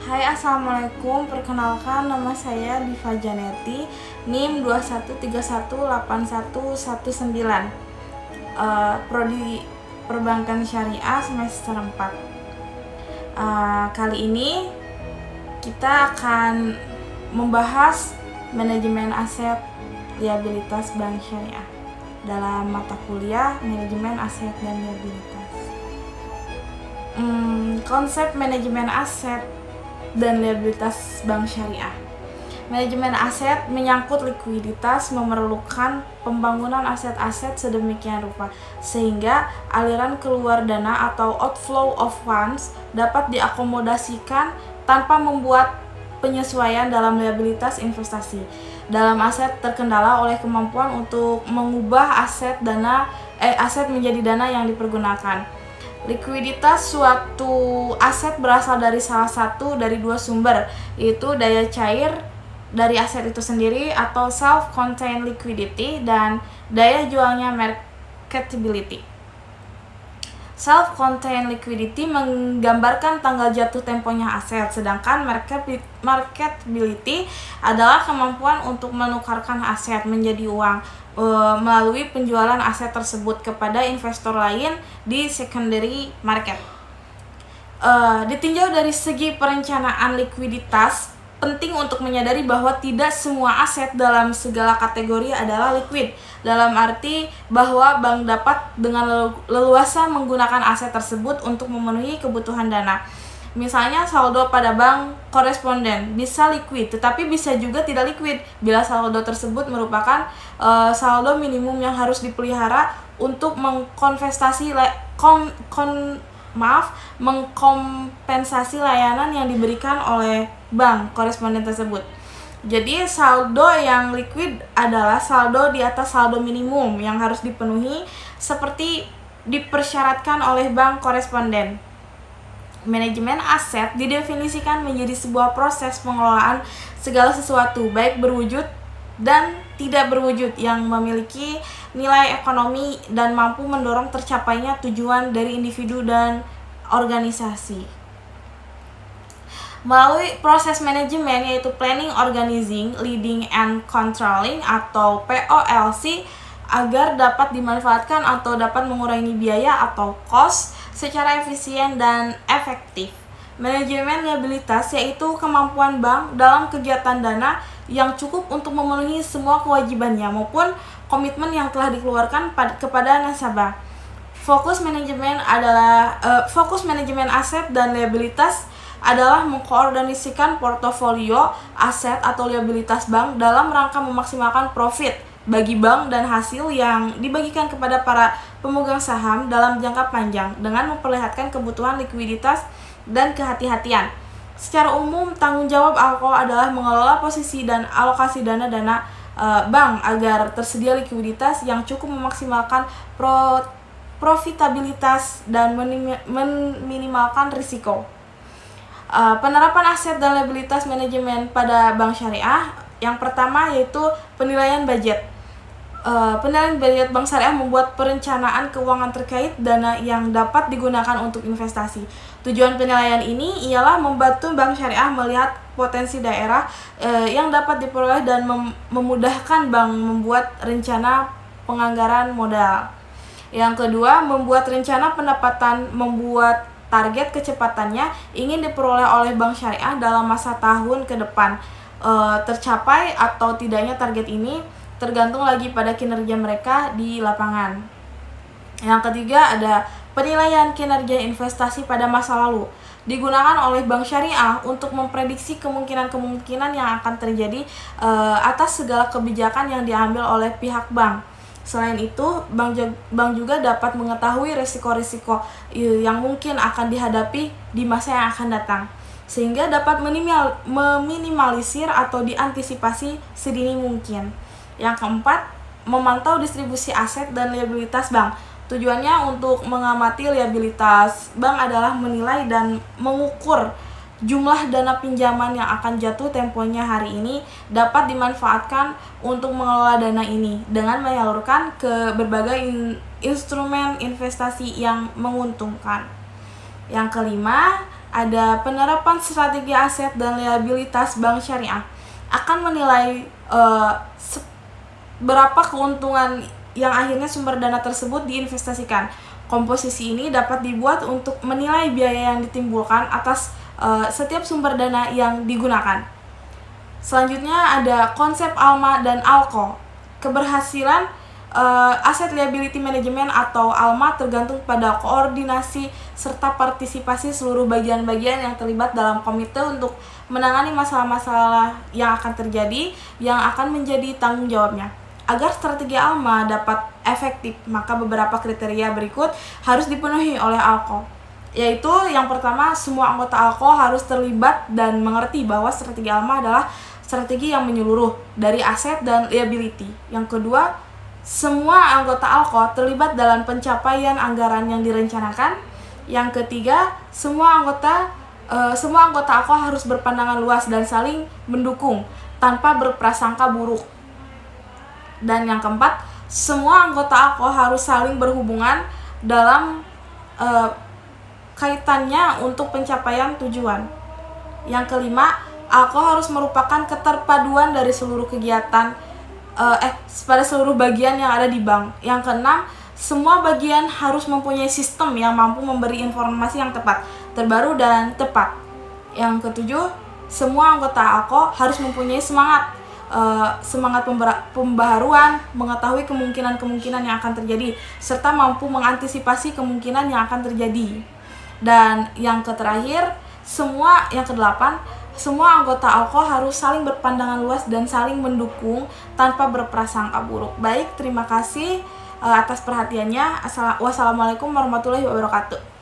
Hai, assalamualaikum. Perkenalkan, nama saya Diva Janeti, NIM 21318119, Prodi Perbankan Syariah semester 4. Kali ini kita akan membahas manajemen aset liabilitas bank syariah dalam mata kuliah manajemen aset dan liabilitas. Konsep manajemen aset dan liabilitas bank syariah. Manajemen aset menyangkut likuiditas, memerlukan pembangunan aset-aset sedemikian rupa sehingga aliran keluar dana atau outflow of funds dapat diakomodasikan tanpa membuat penyesuaian dalam liabilitas investasi. Dalam aset terkendala oleh kemampuan untuk mengubah aset menjadi dana yang dipergunakan. Likuiditas suatu aset berasal dari salah satu dari dua sumber, yaitu daya cair dari aset itu sendiri atau self-contained liquidity dan daya jualnya marketability. Self-contained liquidity menggambarkan tanggal jatuh temponya aset, sedangkan marketability adalah kemampuan untuk menukarkan aset menjadi uang melalui penjualan aset tersebut kepada investor lain di secondary market. Ditinjau dari segi perencanaan likuiditas, penting untuk menyadari bahwa tidak semua aset dalam segala kategori adalah liquid, dalam arti bahwa bank dapat dengan leluasa menggunakan aset tersebut untuk memenuhi kebutuhan dana. Misalnya saldo pada bank koresponden bisa liquid, tetapi bisa juga tidak liquid bila saldo tersebut merupakan saldo minimum yang harus dipelihara untuk mengkompensasi layanan yang diberikan oleh bank koresponden tersebut. Jadi saldo yang liquid adalah saldo di atas saldo minimum yang harus dipenuhi seperti dipersyaratkan oleh bank koresponden. Manajemen aset didefinisikan menjadi sebuah proses pengelolaan segala sesuatu, baik berwujud dan tidak berwujud, yang memiliki nilai ekonomi dan mampu mendorong tercapainya tujuan dari individu dan organisasi. Melalui proses manajemen yaitu planning, organizing, leading, and controlling atau POLC, agar dapat dimanfaatkan atau dapat mengurangi biaya atau cost secara efisien dan efektif. Manajemen liabilitas yaitu kemampuan bank dalam kegiatan dana yang cukup untuk memenuhi semua kewajibannya maupun komitmen yang telah dikeluarkan kepada nasabah. Fokus manajemen aset dan liabilitas adalah mengkoordinasikan portofolio aset atau liabilitas bank dalam rangka memaksimalkan profit bagi bank dan hasil yang dibagikan kepada para pemegang saham dalam jangka panjang dengan memperlihatkan kebutuhan likuiditas dan kehati-hatian. Secara umum, tanggung jawab ALCO adalah mengelola posisi dan alokasi dana-dana bank agar tersedia likuiditas yang cukup memaksimalkan profitabilitas dan meminimalkan risiko. Penerapan aset dan liabilitas manajemen pada bank syariah, yang pertama yaitu penilaian budget. Penilaian budget bank syariah membuat perencanaan keuangan terkait dana yang dapat digunakan untuk investasi. Tujuan penilaian ini ialah membantu bank syariah melihat potensi daerah yang dapat diperoleh dan memudahkan bank membuat rencana penganggaran modal. Yang kedua, membuat rencana pendapatan, membuat target kecepatannya ingin diperoleh oleh bank syariah dalam masa tahun ke depan. Tercapai atau tidaknya target ini tergantung lagi pada kinerja mereka di lapangan. Yang ketiga ada penilaian kinerja investasi pada masa lalu. Digunakan oleh bank syariah untuk memprediksi kemungkinan-kemungkinan yang akan terjadi atas segala kebijakan yang diambil oleh pihak bank. Selain itu, bank juga dapat mengetahui risiko-risiko yang mungkin akan dihadapi di masa yang akan datang, sehingga dapat meminimalisir atau diantisipasi sedini mungkin. Yang keempat, memantau distribusi aset dan liabilitas bank. Tujuannya untuk mengamati liabilitas bank adalah menilai dan mengukur jumlah dana pinjaman yang akan jatuh temponya hari ini dapat dimanfaatkan untuk mengelola dana ini dengan menyalurkan ke berbagai instrumen investasi yang menguntungkan. Yang kelima, ada penerapan strategi aset dan liabilitas bank syariah akan menilai berapa keuntungan yang akhirnya sumber dana tersebut diinvestasikan. Komposisi ini dapat dibuat untuk menilai biaya yang ditimbulkan atas setiap sumber dana yang digunakan. Selanjutnya ada konsep ALMA dan ALCO. Keberhasilan Asset Liability Management atau ALMA tergantung pada koordinasi serta partisipasi seluruh bagian-bagian yang terlibat dalam komite untuk menangani masalah-masalah yang akan terjadi yang akan menjadi tanggung jawabnya. Agar strategi ALMA dapat efektif, maka beberapa kriteria berikut harus dipenuhi oleh ALCO. Yaitu yang pertama, semua anggota ALCO harus terlibat dan mengerti bahwa strategi ALMA adalah strategi yang menyeluruh dari aset dan liability. Yang kedua, semua anggota ALCO terlibat dalam pencapaian anggaran yang direncanakan. Yang ketiga, semua anggota ALCO harus berpandangan luas dan saling mendukung tanpa berprasangka buruk. Dan yang keempat, semua anggota ALCO harus saling berhubungan dalam kaitannya untuk pencapaian tujuan. Yang kelima, ALCO harus merupakan keterpaduan dari seluruh kegiatan pada seluruh bagian yang ada di bank. Yang keenam, semua bagian harus mempunyai sistem yang mampu memberi informasi yang tepat, terbaru dan tepat. Yang ketujuh, semua anggota ALCO harus mempunyai semangat pembaharuan, mengetahui kemungkinan-kemungkinan yang akan terjadi, serta mampu mengantisipasi kemungkinan yang akan terjadi. Dan yang terakhir, yang kedelapan, semua anggota ALCO harus saling berpandangan luas dan saling mendukung tanpa berprasangka buruk. Baik, terima kasih atas perhatiannya. Wassalamualaikum warahmatullahi wabarakatuh.